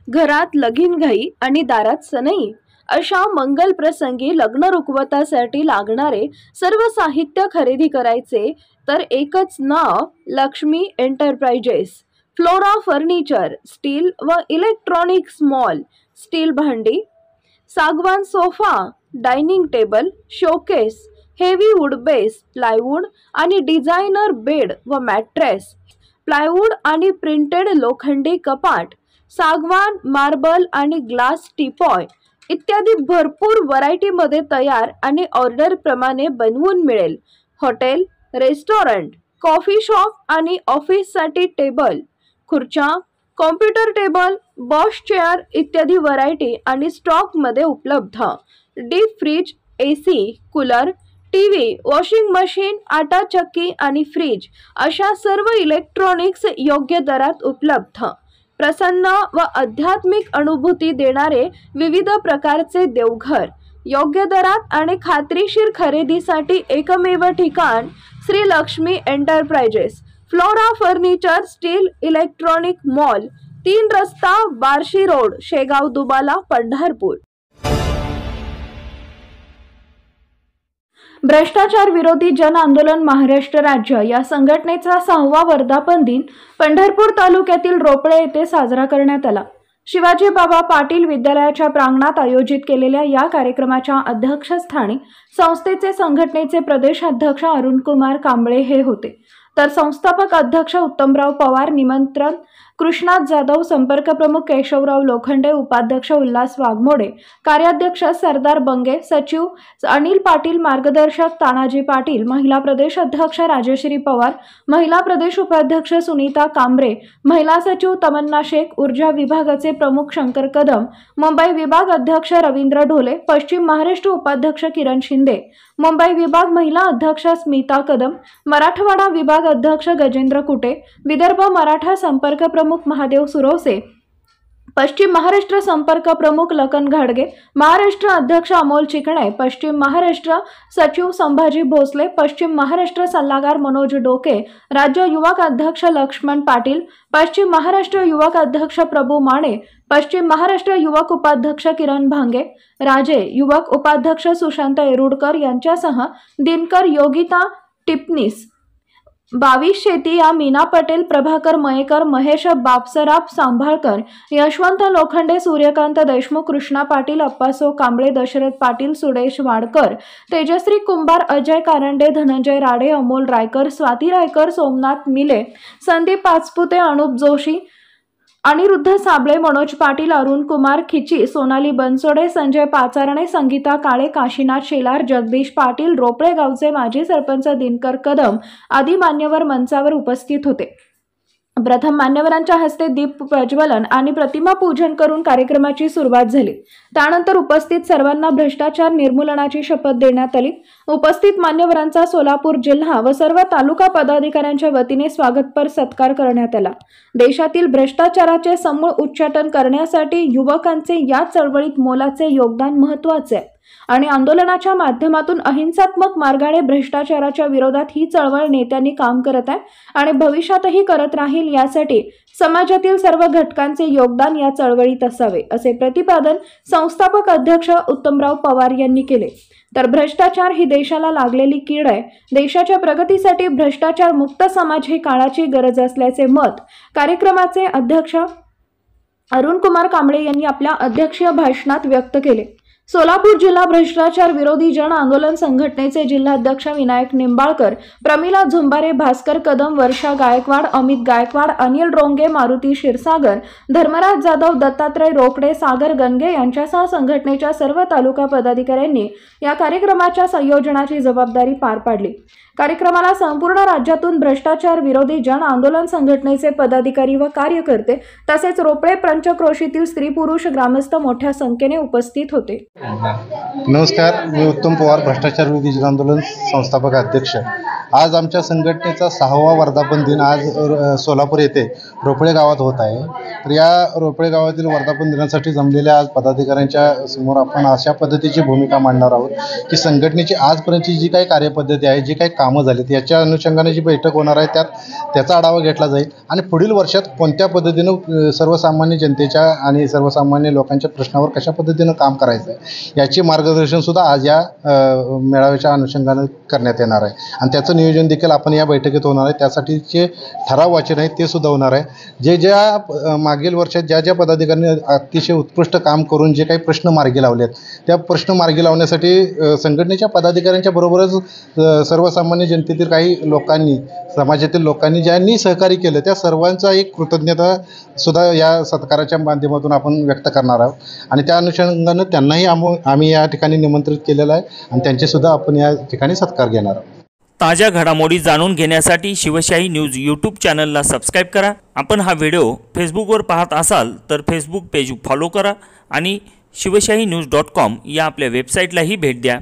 घरात लगीनघाई आणि दारात सनई अशा मंगल प्रसंगी लग्न रुखवतासाठी लागणारे सर्व साहित्य खरेदी करायचे तर एकच नाव Lakshmi enterprises. Flora furniture, steel व इलेक्ट्रॉनिक्स मॉल, स्टील भांडी, सागवान sofa, dining table, showcase, heavy wood base, plywood आणि डिझायनर बेड व मॅट्रेस, प्लायवूड आणि प्रिंटेड लोखंडी कपाट, सागवान, मार्बल आणि ग्लास टीपॉय इत्यादी भरपूर व्हरायटीमध्ये तयार आणि ऑर्डर प्रमाणे बनवून मिळेल. हॉटेल, रेस्टॉरंट, कॉफी शॉप आणि ऑफिससाठी टेबल, खुर्च्या, कॉम्प्युटर टेबल, बॉश चेअर इत्यादी व्हरायटी आणि स्टॉकमध्ये उपलब्ध. Deep freeze, AC, cooler, TV, washing machine, आटा चक्की आणि फ्रीज अशा सर्व इलेक्ट्रॉनिक्स योग्य दरात उपलब्ध. प्रसन्न व आध्यात्मिक अनुभूती देणारे विविध प्रकारचे देवघर, योग्य दरात आणि खात्रीशीर खरेदीसाठी एकमेव ठिकाण Shri Lakshmi enterprises. Flora furniture, steel electronic mall, 3 रस्ता, बार्शी रोड, शेगाव दुबाला, पंढरपूर. भ्रष्टाचार विरोधी जन आंदोलन महाराष्ट्र राज्य या संघटनेचा 6वा वर्धापन दिन पंढरपूर तालुक्यातील रोपळे येथे साजरा करण्यात आला. शिवाजी बाबा पाटील विद्यालयाच्या प्रांगणात आयोजित केलेल्या या कार्यक्रमाच्या अध्यक्षस्थानी संस्थेचे संघटनेचे प्रदेशाध्यक्ष अरुणकुमार कांबळे हे होते, तर संस्थापक अध्यक्ष उत्तमराव पवार, निमंत्रण कृष्णात जाधव, संपर्क प्रमुख केशवराव लोखंडे, उपाध्यक्ष उल्हास वाघमोडे, कार्याध्यक्ष सरदार बंगे, सचिव अनिल पाटील, मार्गदर्शक तानाजी पाटील, महिला प्रदेश अध्यक्ष राजश्री पवार, महिला प्रदेश उपाध्यक्ष सुनीता कांबरे, महिला सचिव तमन्ना शेख, ऊर्जा विभागाचे प्रमुख शंकर कदम, मुंबई विभाग अध्यक्ष रवींद्र ढोले, पश्चिम महाराष्ट्र उपाध्यक्ष किरण शिंदे, मुंबई विभाग महिला अध्यक्ष स्मिता कदम, मराठवाडा विभाग अध्यक्ष गजेंद्र कुटे, विदर्भ मराठा संपर्क प्रमुख महादेव सुरवसे, पश्चिम महाराष्ट्र संपर्क प्रमुख लखन घाडगे, महाराष्ट्र अध्यक्ष अमोल चिकणे, पश्चिम महाराष्ट्र सचिव संभाजी भोसले, पश्चिम महाराष्ट्र सल्लागार मनोज डोके, राज्य युवक अध्यक्ष लक्ष्मण पाटील, पश्चिम महाराष्ट्र युवक अध्यक्ष प्रभू माने, पश्चिम महाराष्ट्र युवक उपाध्यक्ष किरण भांगे, राजे युवक उपाध्यक्ष सुशांत येरुडकर यांच्यासह दिनकर, योगिता टिपनीस, 22 शेतिया, मीना पटेल, प्रभाकर मयेकर, महेश बापसराफ सांभाळकर, यशवंत लोखंडे, सूर्यकांत देशमुख, कृष्णा पाटील, अप्पासो कांबळे, दशरथ पाटील, सुदेश वाडकर, तेजश्री कुंभार, अजय कारंडे, धनंजय राडे, अमोल रायकर, स्वाती रायकर, सोमनाथ मिले, संदीप पाचपुते, अनुप जोशी, अनिरुद्ध साबळे, मनोज पाटील, अरुण कुमार खिची, सोनाली बनसोडे, संजय पाचारणे, संगीता काळे, काशीनाथ शेलार, जगदीश पाटील, रोपळे गावचे माजी सरपंच दिनकर कदम आदी मान्यवर मंचावर उपस्थित होते. प्रथम मान्यवरांच्या हस्ते दीप प्रज्वलन आणि प्रतिमा पूजन करून कार्यक्रमाची सुरुवात झाली. त्यानंतर उपस्थित सर्वांना भ्रष्टाचार निर्मूलनाची शपथ देण्यात आली. उपस्थित मान्यवरांचा सोलापूर जिल्हा व सर्व तालुका पदाधिकाऱ्यांच्या वतीने स्वागतपर सत्कार करण्यात आला. देशातील भ्रष्टाचाराचे समूळ उच्चाटन करण्यासाठी युवकांचे या चळवळीत मोलाचे योगदान महत्त्वाचे आहे आणि आंदोलनाच्या माध्यमातून अहिंसात्मक मार्गाने भ्रष्टाचाराच्या विरोधात ही चळवळ नेत्यांनी काम करत आहे आणि भविष्यातही करत राहील. यासाठी समाजातील सर्व घटकांचे योगदान या चळवळीत असावे असे प्रतिपादन संस्थापक अध्यक्ष उत्तमराव पवार यांनी केले. तर भ्रष्टाचार ही देशाला लागलेली कीड आहे. देशाच्या प्रगतीसाठी भ्रष्टाचार मुक्त समाज ही काळाची गरज असल्याचे मत कार्यक्रमाचे अध्यक्ष अरुणकुमार कांबळे यांनी आपल्या अध्यक्षीय भाषणात व्यक्त केले. सोलापूर जिल्हा भ्रष्टाचार विरोधी जन आंदोलन संघटनेचे जिल्हाध्यक्ष विनायक निंबाळकर, प्रमिला झुंबारे, भास्कर कदम, वर्षा गायकवाड, अमित गायकवाड, अनिल रोंगे, मारुती क्षीरसागर, धर्मराज जाधव, दत्तात्रय रोकडे, सागर गणगे यांच्यासह संघटनेच्या सर्व तालुका पदाधिकाऱ्यांनी या कार्यक्रमाच्या संयोजनाची जबाबदारी पार पाडली. कार्यक्रमाला संपूर्ण राज्यातून भ्रष्टाचार विरोधी जन आंदोलन संघटनेचे पदाधिकारी व कार्यकर्ते तसेच रोपळे पंचक्रोशीतील स्त्री पुरुष ग्रामस्थ मोठ्या संख्येने उपस्थित होते. नमस्कार, मी उत्तम पवार, भ्रष्टाचार विरोधी जन आंदोलन संस्थापक अध्यक्ष. आज आमच्या संघटनेचा 6वा वर्धापन दिन आज सोलापूर येथे रोपळे गावात होत आहे. तर या रोपळे गावातील वर्धापन दिनासाठी जमलेल्या आज पदाधिकाऱ्यांच्या समोर आपण अशा पद्धतीची भूमिका मांडणार आहोत की संघटनेची आजपर्यंतची जी काही कार्यपद्धती आहे, जी काही कामं झालीत याच्या अनुषंगाने जी बैठक होणार आहे त्याचा आढावा घेतला जाईल आणि पुढील वर्षात कोणत्या पद्धतीनं सर्वसामान्य जनतेच्या आणि सर्वसामान्य लोकांच्या प्रश्नावर कशा पद्धतीनं काम करायचं आहे याची मार्गदर्शनसुद्धा आज या मेळाव्याच्या अनुषंगानं करण्यात येणार आहे आणि त्याचं नियोजन देखील आपण या बैठकीत होणार आहे. त्यासाठीचे ठराव वाचन आहे ते सुद्धा होणार आहे. ज्या मागील वर्षात ज्या पदाधिकाऱ्यांनी अतिशय उत्कृष्ट काम करून जे काही प्रश्न मार्गी लावलेत त्या प्रश्न मार्गी लावण्यासाठी संघटनेच्या पदाधिकाऱ्यांच्या बरोबरच सर्वसामान्य जनतेतील काही लोकांनी समाजातील लोकांनी ज्यांनी सहकार्य केलं त्या सर्वांचा एक कृतज्ञता सुद्धा या सत्काराच्या माध्यमातून आपण व्यक्त करणार आहोत आणि त्या अनुषंगानं त्यांनाही आम्ही या ठिकाणी निमंत्रित केलेलं आहे आणि त्यांचेसुद्धा आपण या ठिकाणी सत्कार घेणार आहोत. ताज्या घडामोडी जाणून घेण्यासाठी शिवशाही न्यूज यूट्यूब चॅनलला सबस्क्राईब करा. आपण हा व्हिडिओ फेसबुकवर पाहत असाल तर फेसबुक पेज फॉलो करा आणि शिवशाही न्यूज.com या आपल्या वेबसाईटलाही भेट द्या.